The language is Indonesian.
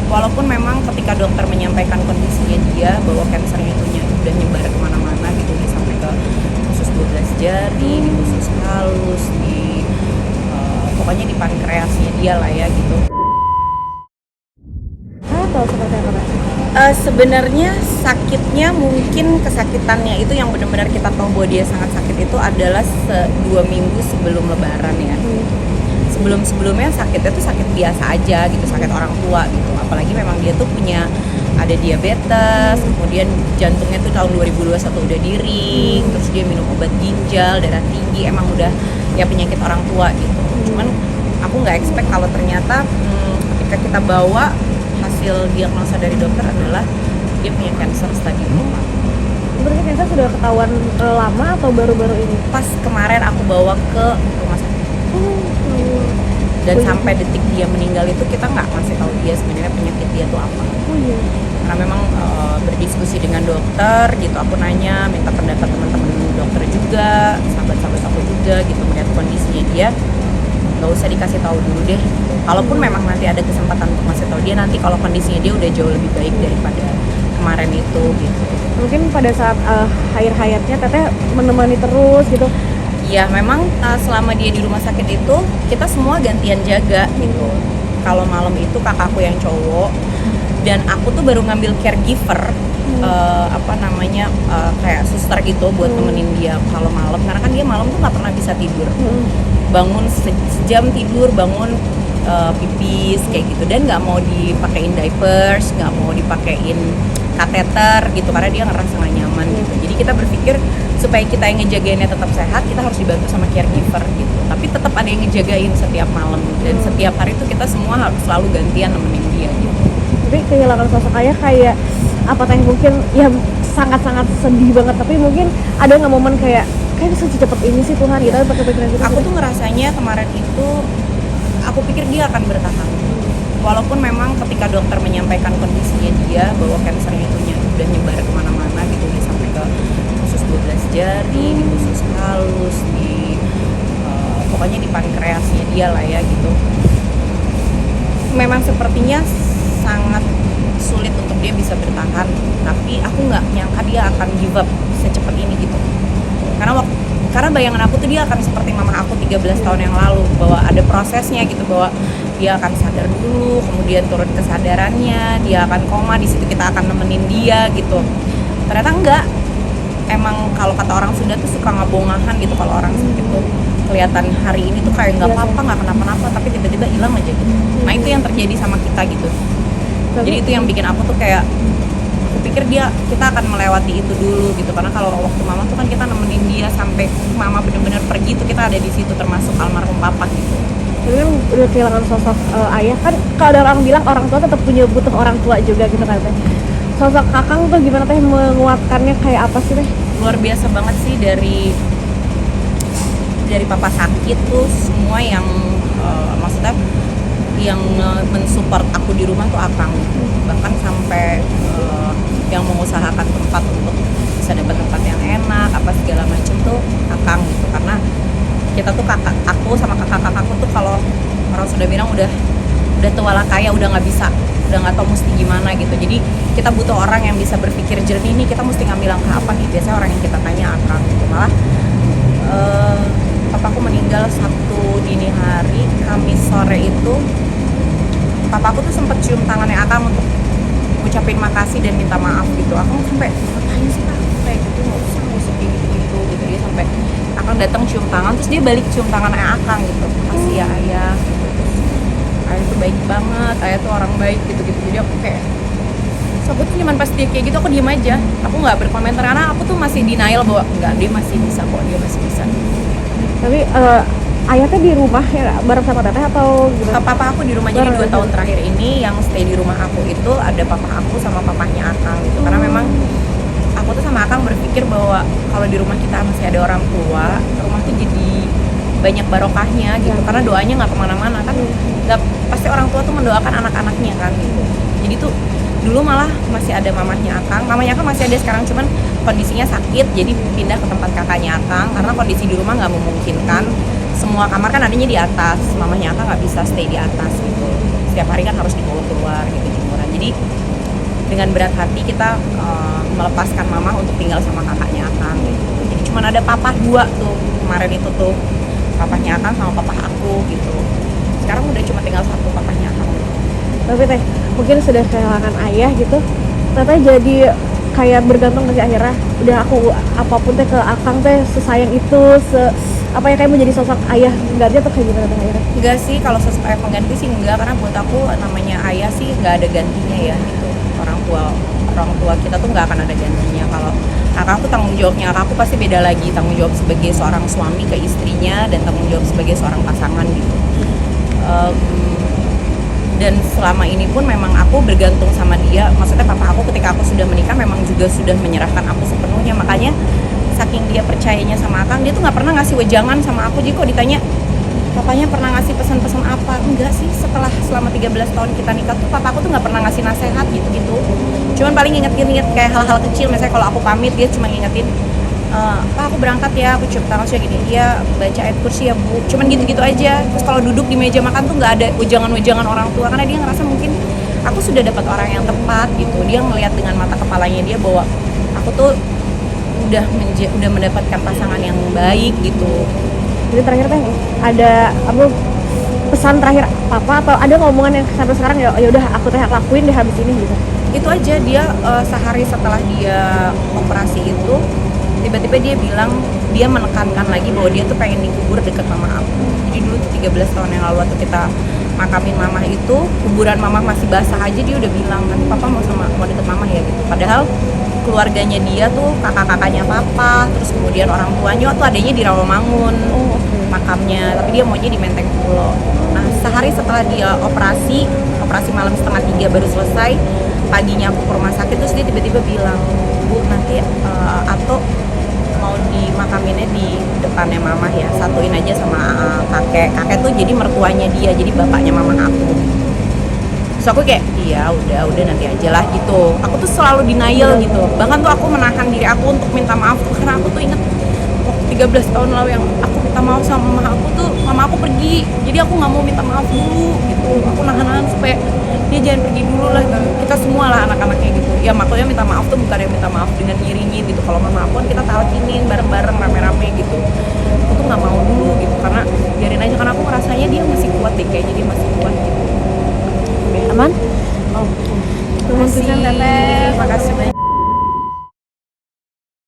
Walaupun memang ketika dokter menyampaikan kondisinya dia bahwa kansernya itu udah nyebar kemana-mana gitu, udah sampai ke usus 12 jari, di usus halus, di pokoknya di pankreasnya dia lah ya gitu. Atau seperti apa Kak? Sebenarnya sakitnya mungkin kesakitannya itu yang benar-benar kita tahu bahwa dia sangat sakit itu adalah 2 minggu sebelum lebaran ya. Sebelum-sebelumnya sakitnya tuh sakit biasa aja gitu, sakit orang tua gitu. Apalagi memang dia tuh punya ada diabetes, kemudian jantungnya tuh tahun 2021 udah diring, terus dia minum obat ginjal, darah tinggi, emang udah ya penyakit orang tua gitu. Cuman aku nggak expect kalau ternyata ketika kita bawa hasil diagnosa dari dokter adalah dia punya kanker stadium 4. Berarti kanker sudah ketahuan lama atau baru-baru ini? Pas kemarin aku bawa ke rumah sakit. Dan sampai detik dia meninggal itu kita nggak ngasih tahu dia sebenarnya penyakit dia tuh apa. Karena memang berdiskusi dengan dokter gitu, aku nanya, minta pendapat teman-teman dokter juga, sahabat-sahabat aku juga gitu, melihat kondisinya dia, nggak usah dikasih tahu dulu deh. Kalaupun memang nanti ada kesempatan untuk ngasih tahu dia nanti kalau kondisinya dia udah jauh lebih baik daripada kemarin itu gitu. Mungkin pada saat hayatnya teteh menemani terus gitu. Ya memang selama dia di rumah sakit itu kita semua gantian jaga gitu. Kalau malam itu kakakku yang cowok dan aku tuh baru ngambil caregiver kayak suster gitu buat temenin dia kalau malam, karena kan dia malam tuh nggak pernah bisa tidur. Bangun sejam tidur, bangun pipis kayak gitu, dan nggak mau dipakein diapers, nggak mau dipakein kateter gitu karena dia ngerasa nggak nyaman gitu. Jadi kita berpikir supaya kita yang ngejagainnya tetap sehat, kita harus dibantu sama caregiver gitu. Tapi tetap ada yang ngejagain setiap malam dan setiap hari itu kita semua harus selalu gantian nemenin dia gitu. Tapi kehilangan sosok ayah kayak apa teh, mungkin ya sangat-sangat sedih banget, tapi mungkin ada nggak momen kayak bisa secepat ini sih Tuhan gitu, pakai pikiran gitu. Aku tuh ngerasanya kemarin itu aku pikir dia akan bertahan. Walaupun memang ketika dokter menyampaikan kondisinya dia bahwa kansernya itu udah nyebar kemana-mana gitu, udah sampai ke usus 12 jari, di usus halus, di pokoknya di pankreasnya dia lah ya gitu. Memang sepertinya sangat sulit untuk dia bisa bertahan, tapi aku nggak nyangka dia akan give up secepat ini gitu. Karena bayangan aku tuh dia akan seperti mama aku 13 tahun yang lalu, bahwa ada prosesnya gitu, bahwa dia akan sadar dulu, kemudian turun kesadarannya, dia akan koma, di situ kita akan nemenin dia gitu. Ternyata enggak. Emang kalau kata orang Sunda tuh suka ngabongahan gitu, kalau orang sakit tuh kelihatan hari ini tuh kayak nggak apa-apa, nggak kenapa-napa, tapi tiba-tiba hilang aja gitu. Nah itu yang terjadi sama kita gitu. Jadi itu yang bikin aku tuh kayak, aku pikir kita akan melewati itu dulu gitu, karena kalau waktu mama tuh kan kita nemenin dia sampai mama benar-benar pergi tuh kita ada di situ, termasuk almarhum papa gitu. Tapi kan udah kehilangan sosok ayah, kan kalau ada orang bilang orang tua tetap butuh orang tua juga gitu kan teh. Sosok kakang tuh gimana teh menguatkannya, kayak apa sih teh? Luar biasa banget sih, dari papa sakit tuh semua yang maksudnya yang mensupport aku di rumah tuh akang, bahkan sampai yang mengusahakan tempat untuk bisa dapat tempat yang enak apa segala macam tuh akang gitu. Karena kita tuh aku sama kakak-kakakku tuh kalau orang sudah bilang udah tua lah kaya, udah nggak tahu mesti gimana gitu. Jadi kita butuh orang yang bisa berpikir jernih nih, kita mesti ngambil langkah apa nih. Biasanya orang yang kita tanya akang gitu. Malah papaku meninggal Sabtu dini hari, Kamis sore itu papaku tuh sempet cium tangannya akang untuk ucapin makasih dan minta maaf gitu. Aku sampai ngapain sih Pak kayak gitu, nggak usah kayak gitu. Dia sampai akang datang cium tangan, terus dia balik cium tangannya akang gitu, makasih ya ayah gitu. Terus ayah tuh baik banget, ayah tuh orang baik gitu. Jadi aku kayak, so aku tuh cuman pas dia kayak gitu aku diem aja, aku nggak berkomentar karena aku tuh masih denial bahwa enggak, dia masih bisa kok, dia masih bisa. Tapi ayah teh di rumah ya bareng sama teteh atau gimana? Papa aku di rumah, jadi 2 tahun terakhir ini yang stay di rumah aku itu ada papa aku sama papanya akang gitu. Karena memang aku tuh sama akang berpikir bahwa kalau di rumah kita masih ada orang tua, rumah tuh jadi banyak barokahnya gitu. Karena doanya nggak kemana-mana kan, nggak pasti orang tua tuh mendoakan anak-anaknya kan gitu. Jadi tuh dulu malah masih ada mamanya akang masih ada sekarang, cuman kondisinya sakit jadi pindah ke tempat kakaknya akang karena kondisi di rumah nggak memungkinkan. Semua kamar kan adanya di atas, mamanya akang nggak bisa stay di atas gitu. Setiap hari kan harus dibawa keluar gitu jemuran dengan berat hati kita melepaskan mama untuk tinggal sama kakaknya Akang gitu. Jadi cuman ada papa dua tuh kemarin itu tuh, papahnya Akang sama papah aku gitu. Sekarang udah cuma tinggal satu papahnya Akang. Tapi teh mungkin sudah kehilangan ayah gitu, teteh jadi kayak bergantung ke si akhirnya udah aku apapun teh ke Akang teh sesayang itu, apa ya, kayak menjadi sosok ayah ganti atau kayak gimana teh akhirnya? Enggak sih, kalau sosok ayah pengganti sih enggak, karena buat aku namanya ayah sih nggak ada gantinya ya gitu. Orang tua kita tuh nggak akan ada gantinya. Kalau kakak tuh tanggung jawabnya aku pasti beda lagi, tanggung jawab sebagai seorang suami ke istrinya dan tanggung jawab sebagai seorang pasangan gitu. Dan selama ini pun memang aku bergantung sama dia. Maksudnya papa aku ketika aku sudah menikah memang juga sudah menyerahkan aku sepenuhnya. Makanya saking dia percayanya sama Akang, dia tuh nggak pernah ngasih wejangan sama aku. Jadi kok ditanya papanya pernah ngasih pesan-pesan apa, enggak sih. Selama 13 tahun kita nikah tuh papa aku tuh nggak pernah ngasih nasihat gitu-gitu. Cuman paling nginget kayak hal-hal kecil. Misalnya kalau aku pamit, dia cuma ngingetin, Pak aku berangkat ya, aku cium tangan sudah gini, iya baca ayat kursi ya bu, cuman gitu-gitu aja. Terus kalau duduk di meja makan tuh nggak ada wejangan-wejangan orang tua, karena dia ngerasa mungkin aku sudah dapat orang yang tepat gitu. Dia ngelihat dengan mata kepalanya dia bahwa aku tuh udah mendapatkan pasangan yang baik gitu. Jadi terakhir teh ada apa pesan terakhir papa atau ada ngomongan yang sampai sekarang ya udah aku teh lakuin deh habis ini gitu? Itu aja. Dia sehari setelah dia operasi itu tiba-tiba dia bilang, dia menekankan lagi bahwa dia tuh pengen dikubur deket mama aku. Jadi dulu tuh 13 tahun yang lalu waktu kita makamin mama itu, kuburan mama masih basah aja dia udah bilang, nanti papa mau deket mama ya gitu. Padahal keluarganya dia tuh kakak-kakaknya papa, terus kemudian orang tuanya tuh adanya di Rawamangun makamnya, tapi dia maunya di Menteng Pulo. Nah sehari setelah dia operasi malam 2:30 baru selesai, paginya aku ke rumah sakit, terus dia tiba-tiba bilang, Bu nanti Ato mau dimakaminnya di depannya mama ya, satuin aja sama kakek tuh jadi mertuanya dia, jadi bapaknya mama aku. Terus aku kayak iya udah nanti aja lah gitu. Aku tuh selalu denial gitu, bahkan tuh aku menahan diri aku untuk minta maaf tuh, karena aku tuh inget waktu 13 tahun lalu yang aku minta maaf sama mama aku pergi, jadi aku nggak mau minta maaf dulu gitu. Aku nahan supaya dia jangan pergi dulu lah, kita semua lah anak-anaknya gitu ya. Makanya minta maaf tuh bukan yang minta maaf dengan nyiringin gitu. Kalau mama aku kan kita talkinin bareng-bareng rame-rame